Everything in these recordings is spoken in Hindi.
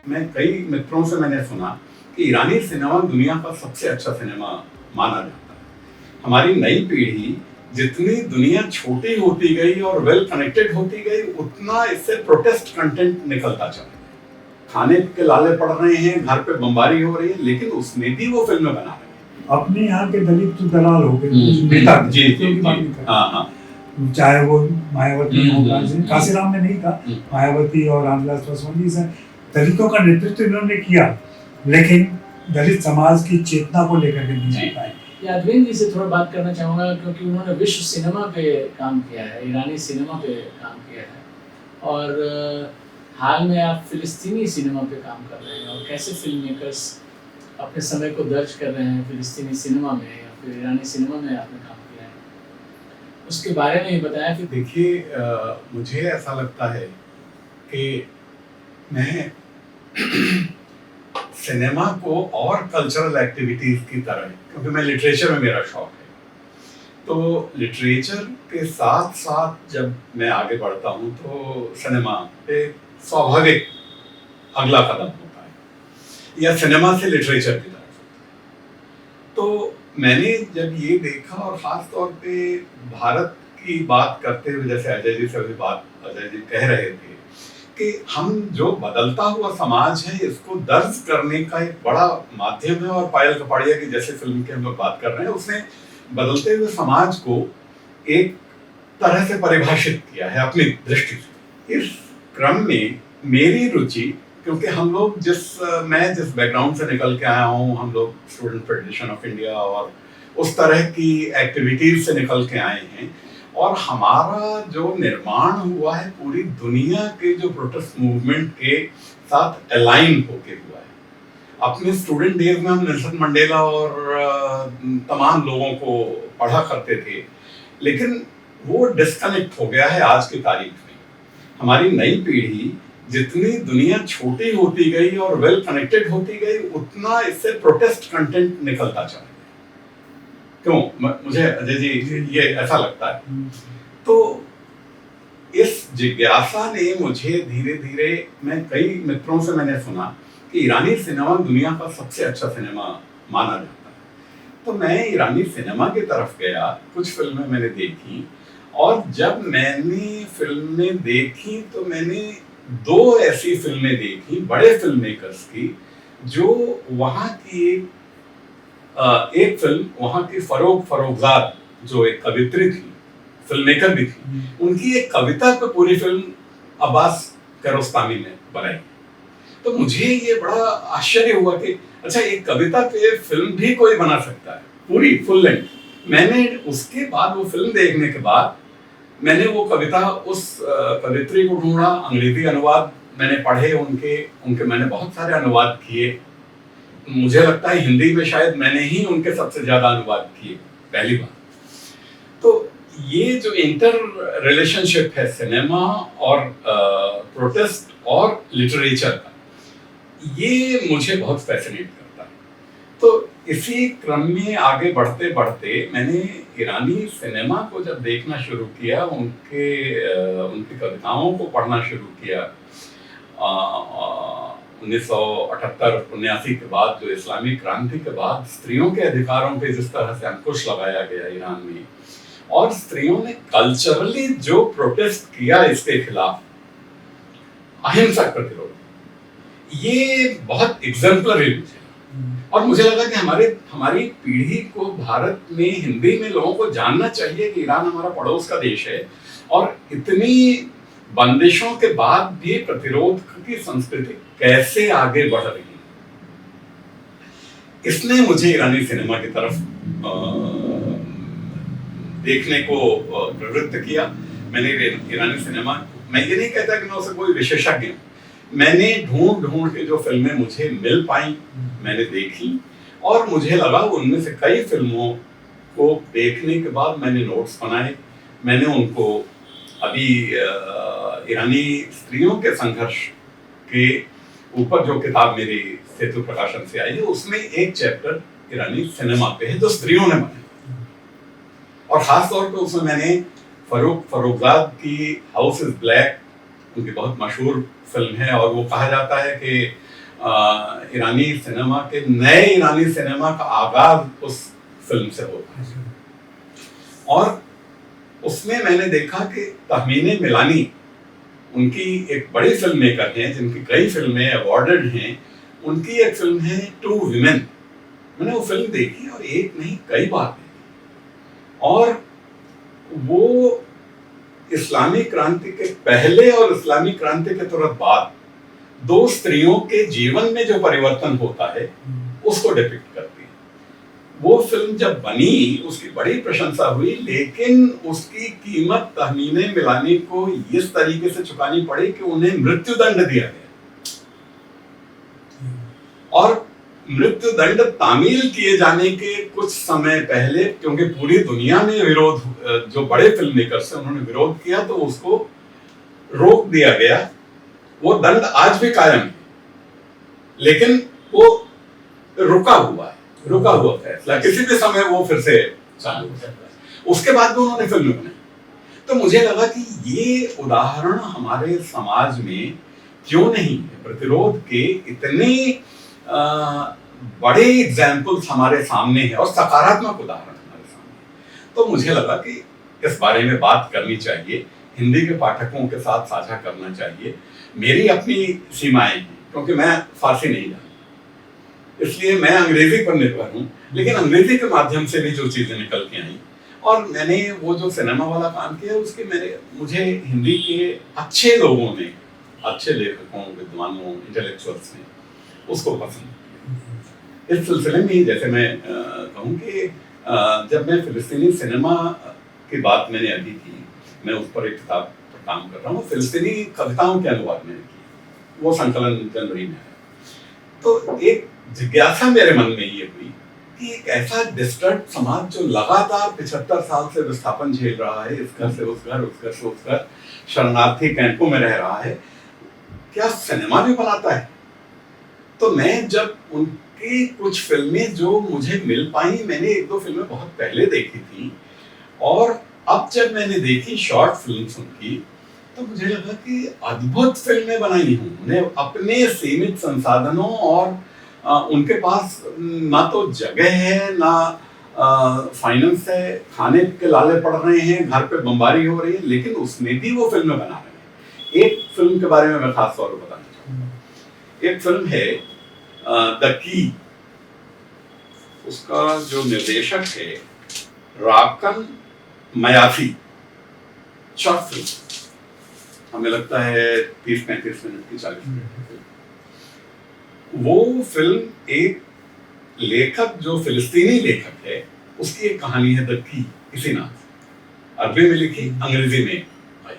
मैं कई मित्रों से मैंने सुना कि ईरानी सिनेमा दुनिया का सबसे अच्छा सिनेमा माना जाता है। हमारी नई पीढ़ी जितनी दुनिया छोटी होती गई और वेल कनेक्टेड होती गई, उतना इससे प्रोटेस्ट कंटेंट निकलता चला गया। खाने के लाले पड़ रहे हैं, घर पे बमबारी हो रही है, लेकिन उसमें भी वो फिल्में बना रहे हैं। अपने यहाँ के दलित तो दलाल हो गए, नेता जी जी जी, हाँ हाँ, चाहे वो मायावती हो, काशीराम में नहीं था, मायावती और रामविलास पासवान से दलितों का नेतृत्व इन्होंने किया, लेकिन दलित समाज की चेतना को लेकर के नहीं आ पाए। यादवीन जी से थोड़ा बात करना चाहूँगा, क्योंकि उन्होंने विश्व सिनेमा पे काम किया है, ईरानी सिनेमा पे काम किया है, और हाल में आप फिलिस्तीनी सिनेमा पे काम कर रहे हैं, और कैसे फिल्म मेकर्स अपने समय को दर्ज कर रहे हैं फिलिस्तीनी सिनेमा में या फिर ईरानी सिनेमा में आपने काम किया है, उसके बारे में ही बताया। फिर देखिए, मुझे ऐसा लगता है कि मैं सिनेमा को और कल्चरल एक्टिविटीज की तरह, क्योंकि मैं लिटरेचर में मेरा शौक है, तो लिटरेचर के साथ साथ जब मैं आगे बढ़ता हूँ तो सिनेमा एक स्वाभाविक अगला कदम होता है, या सिनेमा से लिटरेचर की तरफ। तो मैंने जब ये देखा, और खास तौर पे भारत की बात करते हुए, जैसे अजय जी से भी बात अजय जी कह रहे थे कि हम जो बदलता हुआ समाज है इसको दर्ज करने का एक बड़ा माध्यम है, और पायल कपाड़िया की जैसे फिल्म की हम लोग बात कर रहे हैं, उसने बदलते हुए समाज को एक तरह से परिभाषित किया है अपनी दृष्टि से। इस क्रम में मेरी रुचि, क्योंकि हम लोग मैं जिस बैकग्राउंड से निकल के आया हूँ, हम लोग स्टूडेंट फेडरेशन ऑफ इंडिया और उस तरह की एक्टिविटीज से निकल के आए हैं, और हमारा जो निर्माण हुआ है पूरी दुनिया के जो प्रोटेस्ट मूवमेंट के साथ अलाइन होके हुआ है। अपने स्टूडेंट डेज में हम नेल्सन मंडेला और तमाम लोगों को पढ़ा करते थे, लेकिन वो डिस्कनेक्ट हो गया है आज की तारीख में। हमारी नई पीढ़ी जितनी दुनिया छोटी होती गई और वेल कनेक्टेड होती गई, उतना इससे प्रोटेस्ट कंटेंट निकलता चला। क्यों? मुझे अजय जी ये ऐसा लगता है। तो इस जिज्ञासा ने मुझे धीरे धीरे, मैं कई मित्रों से मैंने सुना कि ईरानी सिनेमा दुनिया का सबसे अच्छा सिनेमा माना जाता है। तो मैं ईरानी सिनेमा की तरफ गया, कुछ फिल्में मैंने देखी, और जब मैंने फिल्में देखी तो मैंने दो ऐसी फिल्में देखी बड़े फिल्म मेकर्स की, जो वहाँ की एक फिल्म, वहाँ की फरोगजाद जो एक कवित्री थी, फिल्म मेकर भी थी, उनकी एक कविता पे पूरी फिल्म अब्बास कियारोस्तामी ने बनाई। तो मुझे ये बड़ा आश्चर्य हुआ कि अच्छा, एक कविता पे फिल्म भी कोई बना सकता है, पूरी फुल लेंथ। मैंने उसके बाद वो फिल्म देखने के बाद मैंने वो कविता, उस कवित्री को ढूंढा, अंग्रेजी अनुवाद मैंने पढ़े उनके मैंने बहुत सारे अनुवाद किए। मुझे लगता है हिंदी में शायद मैंने ही उनके सबसे ज्यादा अनुवाद किए पहली बार। तो ये जो इंटर रिलेशनशिप है सिनेमा और प्रोटेस्ट और लिटरेचर का, ये मुझे बहुत फैसिनेट करता है। तो इसी क्रम में आगे बढ़ते बढ़ते मैंने ईरानी सिनेमा को जब देखना शुरू किया, उनकी कविताओं को पढ़ना शुरू किया, 1978-79 के बाद, जो इस्लामी क्रांति के बाद स्त्रियों के अधिकारों पे जिस तरह से अंकुश लगाया गया ईरान में, और स्त्रियों ने कल्चरली जो प्रोटेस्ट किया इसके खिलाफ, अहिंसक प्रतिरोध, ये बहुत एग्जाम्पलरी है। और मुझे लगा कि हमारी पीढ़ी को भारत में हिंदी में लोगों को जानना चाहिए कि ईरान हमारा पड़ोस का देश है, और इतनी बंदिशों के बाद भी प्रतिरोध की संस्कृति कैसे आगे बढ़ रही है। इसने मुझे ईरानी सिनेमा की तरफ देखने को प्रवृत्त किया। मैंने ईरानी सिनेमा, मैं ये नहीं कहता कि मैं उससे कोई विशेषज्ञ हूँ, मैंने ढूंढ के जो फिल्में मुझे मिल पाई मैंने देखी, और मुझे लगा उनमें से कई फिल्मों को देखने के बाद मैंने नोट्स बनाए। मैंने उनको अभी ईरानी स्त्रियों के संघर्ष के ऊपर जो किताब मेरी सेतु प्रकाशन से आई है, उसमें एक चैप्टर ईरानी सिनेमा पे है जो स्त्रियों ने बनाया, और खास तौर पे उसमें मैंने फरोगजाद की हाउस इज ब्लैक उनकी बहुत मशहूर फिल्म है और वो कहा जाता है कि ईरानी सिनेमा के नए ईरानी सिनेमा का आगाज उस फिल्म से होता है। और उसमें मैंने देखा कि तहमीने मिलानी उनकी एक बड़ी फिल्म मेकर हैं जिनकी कई फिल्में अवॉर्डेड हैं। उनकी एक फिल्म है टू विमेन। मैंने वो फिल्म देखी और एक नहीं कई बार देखी। और वो इस्लामी क्रांति के पहले और इस्लामी क्रांति के तुरंत बाद दो स्त्रियों के जीवन में जो परिवर्तन होता है उसको डिपिक्ट करती है। वो फिल्म जब बनी उसकी बड़ी प्रशंसा हुई, लेकिन उसकी कीमत तहमीने मिलानी को इस तरीके से चुकानी पड़ी कि उन्हें मृत्युदंड दिया गया। और मृत्युदंड तामील किए जाने के कुछ समय पहले, क्योंकि पूरी दुनिया में विरोध, जो बड़े फिल्म मेकर्स हैं उन्होंने विरोध किया, तो उसको रोक दिया गया। वो दंड आज भी कायम है, लेकिन वो रुका हुआ फैसला, किसी भी समय वो फिर से चालू हो सकता है। उसके बाद भी उन्होंने फिल्म बनाई। तो मुझे लगा कि ये उदाहरण हमारे समाज में क्यों नहीं है। प्रतिरोध के इतने बड़े एग्जाम्पल्स हमारे सामने हैं और सकारात्मक उदाहरण हमारे सामने। तो मुझे लगा कि इस बारे में बात करनी चाहिए, हिंदी के पाठकों के साथ साझा करना चाहिए। मेरी अपनी सीमाएं हैं, क्योंकि मैं फारसी नहीं जानता, इसलिए मैं अंग्रेजी पर निर्भर हूँ। लेकिन अंग्रेजी के माध्यम से भी जो चीजें निकल के आई, और मैंने वो जो सिनेमा वाला काम किया उसके मुझे हिंदी के अच्छे लोगों ने, अच्छे लेखकों, विद्वानों, इंटेलेक्चुअल्स ने उसको पसंद किया। इस सिलसिले में जैसे मैं कहूँ कि जब मैं फिलिस्तीनी सिनेमा की बात मैंने अभी की, मैं उस पर एक किताब पर काम कर रहा हूँ, फिलिस्तीनी कविताओं के अनुवाद मैंने की, वो संकलन जनवरी में है। तो एक जिज्ञासा मेरे मन में ये हुई कि एक ऐसा डिस्टर्ब समाज जो लगातार 75 साल से विस्थापन झेल रहा है, इस घर से उस घर, उस घर से उस घर, शरणार्थी कैंपों में रह रहा है, क्या सिनेमा भी बनाता है? तो मैं जब उनकी कुछ फिल्में जो मुझे मिल पाई, मैंने एक दो फिल्में बहुत पहले देखी थी, और अब जब मैंने देखी शॉर्ट फिल्म्स उनकी, तो मुझे लगा कि अद्भुत फिल्में बनाई हैं उन्होंने अपने सीमित संसाधनों, और उनके पास ना तो जगह है, ना फाइनेंस है, खाने के लाले पड़ रहे हैं, घर पे बमबारी हो रही है, लेकिन उसमें भी वो फिल्में बना रहे हैं। एक फिल्म के बारे में मैं खास तौर पर बताना चाहूँगा। एक फिल्म है द की, उसका जो निर्देशक है राकन मयाफी, शॉर्ट फिल्म, हमें लगता है 30-35 मिनट की, 40 मिनट की फिल्म। वो फिल्म एक लेखक जो फिलिस्तीनी लेखक है उसकी एक कहानी है द की, इसी नाम से, अरबी में लिखी, अंग्रेजी में आई,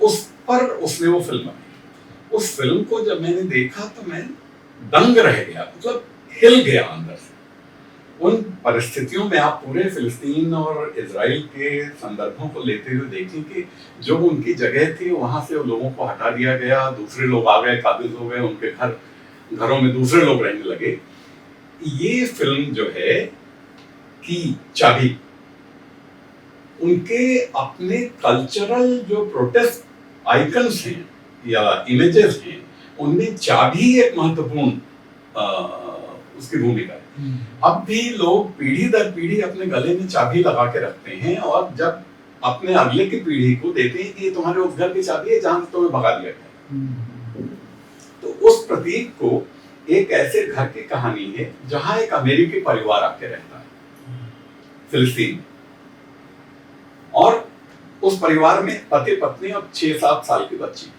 उस पर उसने वो फिल्म बनाई। उस फिल्म को जब मैंने देखा तो मैं दंग रह गया, मतलब हिल गया अंदर से। उन परिस्थितियों में आप पूरे फिलिस्तीन और इजराइल के संदर्भों को लेते हुए देखें कि जो उनकी जगह थी वहां से लोगों को हटा दिया गया, दूसरे लोग आ गए, काबिज हो गए, उनके घरों में दूसरे लोग रहने लगे। ये फिल्म जो है की चाबी, उनके अपने कल्चरल जो प्रोटेस्ट आइकन्स हैं या इमेजेस हैं, उनमें चाबी एक महत्वपूर्ण उसकी भूमिका है। अब भी लोग पीढ़ी दर पीढ़ी अपने गले में चाबी लगा के रखते हैं, और जब अपने अगले की पीढ़ी को देते हैं कि ये तुम्हारे उस घर की चाबी है जहां से तुम्हें भगा दिया गया। तो उस प्रतीक को एक ऐसे घर की कहानी है जहां एक अमेरिकी परिवार आके रहता है फिलिस्तीन में, और उस परिवार में पति पत्नी और 6-7 साल की बच्ची।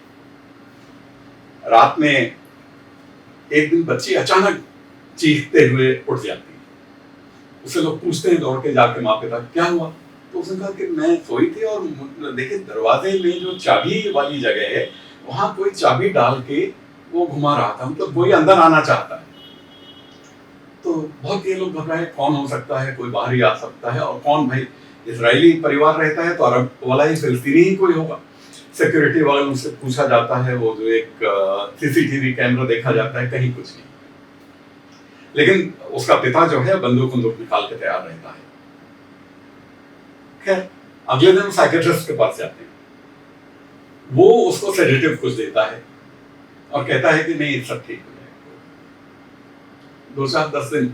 रात में एक दिन बच्ची अचानक चीखते हुए उठ जाती है। उससे लोग पूछते हैं दौड़ के जाके माँ पिता, क्या हुआ? तो उसने कहा कि मैं सोई थी और देखिए दरवाजे में जो चाबी वाली जगह है वहां कोई चाबी डाल के वो घुमा रहा था, मतलब कोई अंदर आना चाहता है। तो बहुत ये लोग घबराए, कौन हो सकता है, कोई बाहर ही आ सकता है, और कौन भाई, इजरायली परिवार रहता है तो अरब वाला ही, फिलिस्तीनी ही कोई होगा। सिक्योरिटी वालों से पूछा जाता है, वो जो एक सीसीटीवी कैमरा देखा जाता है, कहीं कुछ नहीं। लेकिन उसका पिता जो है बंदूक निकाल के तैयार रहता है। खैर अगले दिन साइकियाट्रिस्ट के पास जाते हैं, वो उसको सेडेटिव कुछ देता है और कहता है कि नहीं सब ठीक हो जाएगा। 2-4-10 दिन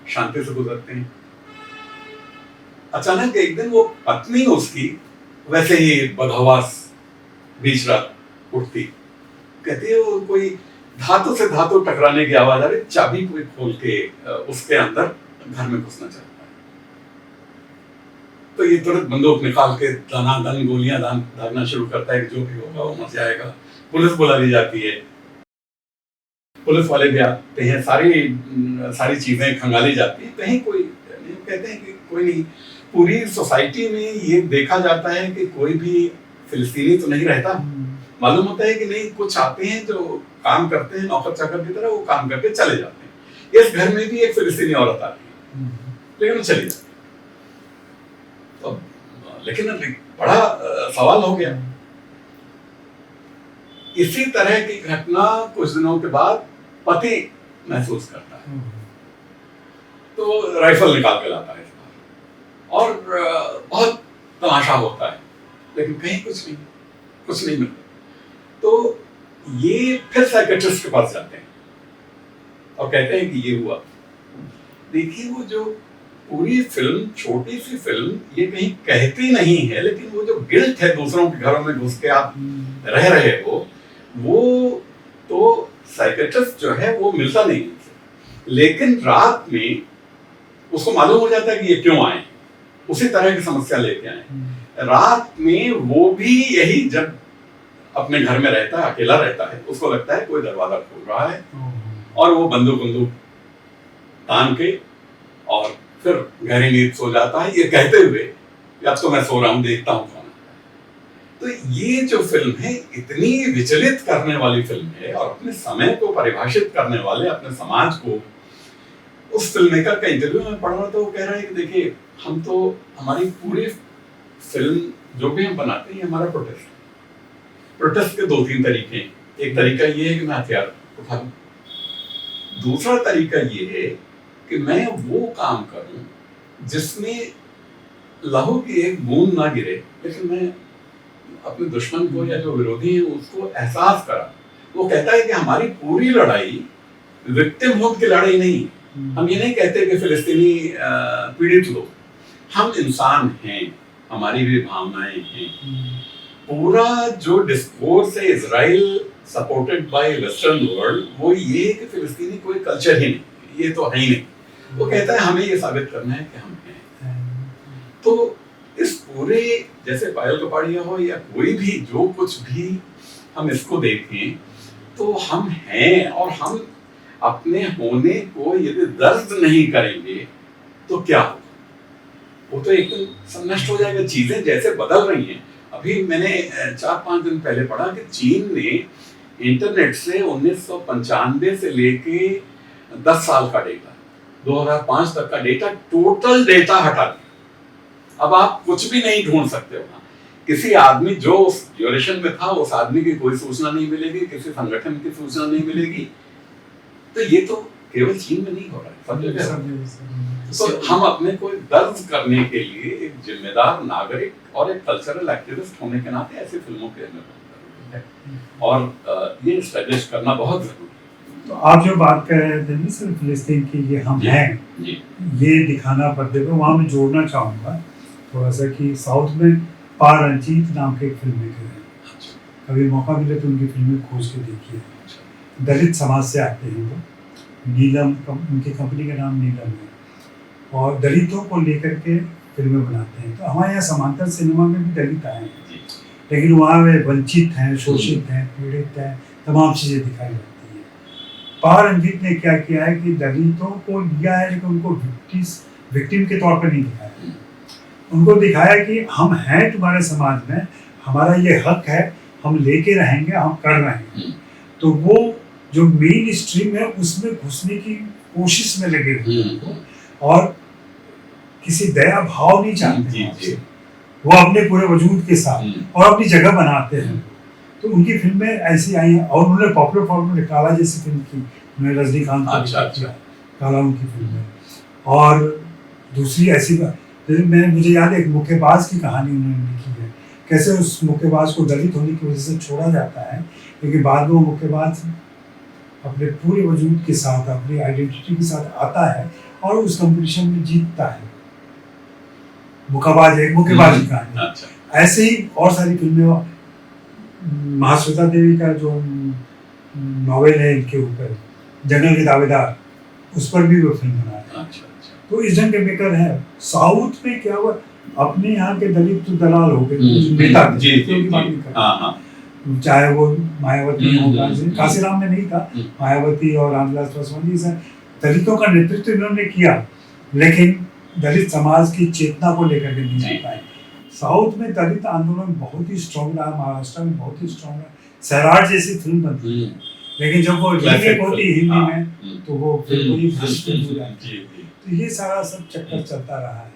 शांति से गुजरते हैं। अचानक एक दिन वो पत्नी उसकी वैसे ही बदहवास बीच रात उठती, कहती है वो कोई धातु से धातु टकराने की आवाज आ रही, चाबी कोई खोल के उसके अंदर घर में घुसना चाहता है। तो ये तुरंत बंदूक निकाल के दनादन गोलियां दागना शुरू करता है कि जो भी होगा वो मर जाएगा। पुलिस बुला ली जाती है, पुलिस वाले भी आते हैं, सारी चीजें खंगाली जाती है, कहीं कोई नहीं। कहते हैं कि कोई नहीं। पूरी सोसाइटी में ये देखा जाता है कि कोई भी फिलिस्तीनी तो नहीं रहता। मालूम होता है कि नहीं, कुछ आते हैं जो काम करते हैं नौकर चाकर की तरह, वो काम करके चले जाते हैं। इस घर में भी एक फिलिस्तीनी औरत आती है, लेकिन वो चली जाती है। तो लेकिन बड़ा सवाल हो गया। इसी तरह की घटना कुछ दिनों के बाद पति महसूस करता है, तो राइफल निकाल के लाता है और बहुत तमाशा होता है, लेकिन कहीं कुछ नहीं मिलता। तो ये फिर साइकियाट्रिस्ट के पास जाते हैं और कहते हैं कि ये हुआ। देखिए, वो जो पूरी फिल्म, छोटी सी फिल्म, ये कहीं कहती नहीं है, लेकिन वो जो गिल्ट है दूसरों के घरों में घुस के आप रह रहे हो, वो तो साइकियाट्रिस्ट जो है वो मिलता नहीं है। लेकिन रात में उसको मालूम हो जाता है कि ये क्यों आए, उसी तरह की समस्या लेके आए। रात में वो भी यही, जब अपने घर में रहता है, अकेला रहता है, उसको लगता है कोई दरवाजा खोल रहा है और वो बंदूक तान के और फिर गहरी नींद सो जाता है, ये कहते हुए अब तो मैं सो रहा हूं, देखता हूं कौन। तो ये जो फिल्म है इतनी विचलित करने वाली फिल्म है और अपने समय को परिभाषित करने वाले, अपने समाज को। उस फिल्म मेकर का इंटरव्यू में पढ़ रहा था, वो कह रहा है कि देखिए, हम तो, हमारी पूरी फिल्म जो भी हम बनाते हैं, हमारा प्रोटेस्ट के 2-3 तरीके हैं। एक तरीका ये है कि मैं हथियार उठा लूं, दूसरा तरीका ये है कि मैं वो काम करूं जिसमें लहू की एक बूंद ना गिरे, लेकिन मैं अपने दुश्मन को या जो विरोधी है उसको एहसास करा। वो कहता है कि हमारी पूरी लड़ाई विक्टिमहुड की लड़ाई नहीं। हम ये नहीं कहते कि फिलिस्तीनी पीड़ित लोग, हम इंसान हैं, हमारी भी भावनाएं हैं। पूरा जो डिस्कोर्स है Israel supported by western world, वो ये है कि फिलिस्तीनी कोई कल्चर ही नहीं, ये तो है ही नहीं। वो कहता है हमें ये साबित करना है कि हम हैं। तो इस पूरे, जैसे पायल कपाड़िया हो या कोई भी, जो कुछ भी हम इसको देखें, तो हम हैं, और हम अपने होने को यदि दर्द नहीं करेंगे तो क्या होगा? वो तो एकदम सब नष्ट हो जाएगा। चीजें जैसे बदल रही हैं, अभी मैंने 4-5 दिन पहले पढ़ा कि चीन ने इंटरनेट से 1995 से लेके 10 साल का डेटा, 2005 तक का डेटा, टोटल डेटा हटा दिया। अब आप कुछ भी नहीं ढूंढ सकते हो। किसी आदमी जो उस ड्यूरेशन में था, उस आदमी की कोई सूचना नहीं मिलेगी, किसी संगठन की सूचना नहीं मिलेगी। तो ये तो केवल चीन में नहीं हो रहा है, सब जगह। तो हम अपने को दर्ज करने के लिए एक जिम्मेदार नागरिक और एक कल्चरल एक्टिविस्ट होने के नाते ऐसी फिल्मों के अंदर है, और ये एस्टैब्लिश करना बहुत जरूरी है। तो आप जो बात कर रहे थे ना सर, फिलिस्तीन की, ये हम हैं, ये दिखाना पर्दे पे, वहाँ मैं जोड़ना चाहूँगा थोड़ा सा कि साउथ में पार रंजीत नाम के एक फिल्म मेकर हैं। कभी मौका मिले तो उनकी फिल्में खोज के देखिए। दलित समाज से आते हैं वो, नीलम, उनकी कंपनी का नाम नीलम है, और दलितों को लेकर के फिल्में बनाते हैं। तो हमारे यहाँ समांतर सिनेमा में भी दलित आए हैं, लेकिन वहाँ वे वंचित हैं, शोषित हैं, पीड़ित हैं, तमाम चीज़ें दिखाई जाती हैं। पार रंजीत ने क्या किया है कि दलितों को लिया है, लेकिन उनको विक्टिम के तौर पर नहीं दिखाया। उनको दिखाया कि हम हैं तुम्हारे समाज में, हमारा ये हक है, हम लेके रहेंगे, हम कर रहे हैं। तो वो जो मेन स्ट्रीम है उसमें घुसने की कोशिश में लगे हुए हैं, और किसी दया भाव नहीं चाहते, वो अपने पूरे वजूद के साथ और अपनी जगह बनाते हैं। तो उनकी फिल्में ऐसी आई हैं, और उन्होंने पॉपुलर फॉर्म में काला जैसी फिल्म की, उन्होंने रजनीकांत को काला उनकी फिल्म है। और दूसरी ऐसी, मुझे याद है एक मुक्केबाज की कहानी उन्होंने लिखी है, कैसे उस मुक्केबाज को दलित होने की वजह से छोड़ा जाता है, लेकिन बाद में वो मुक्केबाज अपने पूरे वजूद के साथ, अपनी आइडेंटिटी के साथ आता है और उस कंपटीशन में जीतता है। मुक्केबाज की कहानी। अच्छा। ऐसे ही और सारी फिल्में, महाश्वेता देवी का जो नॉवेल है इनके ऊपर, जंगल के दावेदार, उस पर भी वो फिल्म बना है। अच्छा। तो इस ढंग के मेकर है। साउथ में क्या हुआ, अपने यहाँ के दलित तो दलाल हो गए, नेता थे, जी, तो उनकी बात नहीं कर रहा। हाँ। चाहे वो मायावती हो, काशीराम में नहीं था, मायावती और रामविलास पासवान जी से दलितों का नेतृत्व इन्होंने किया, लेकिन दलित समाज की चेतना को लेकर के नहीं आ पाए। साउथ में दलित आंदोलन बहुत ही स्ट्रॉन्ग रहा, महाराष्ट्र में बहुत ही स्ट्रॉन्ग रहा। सैराट जैसी फिल्म बनती है, लेकिन जब वो रीमेक होती है हिंदी में तो वो फिर वही भ्रष्ट हो जाती है। तो ये सारा सब चक्कर चलता रहा है।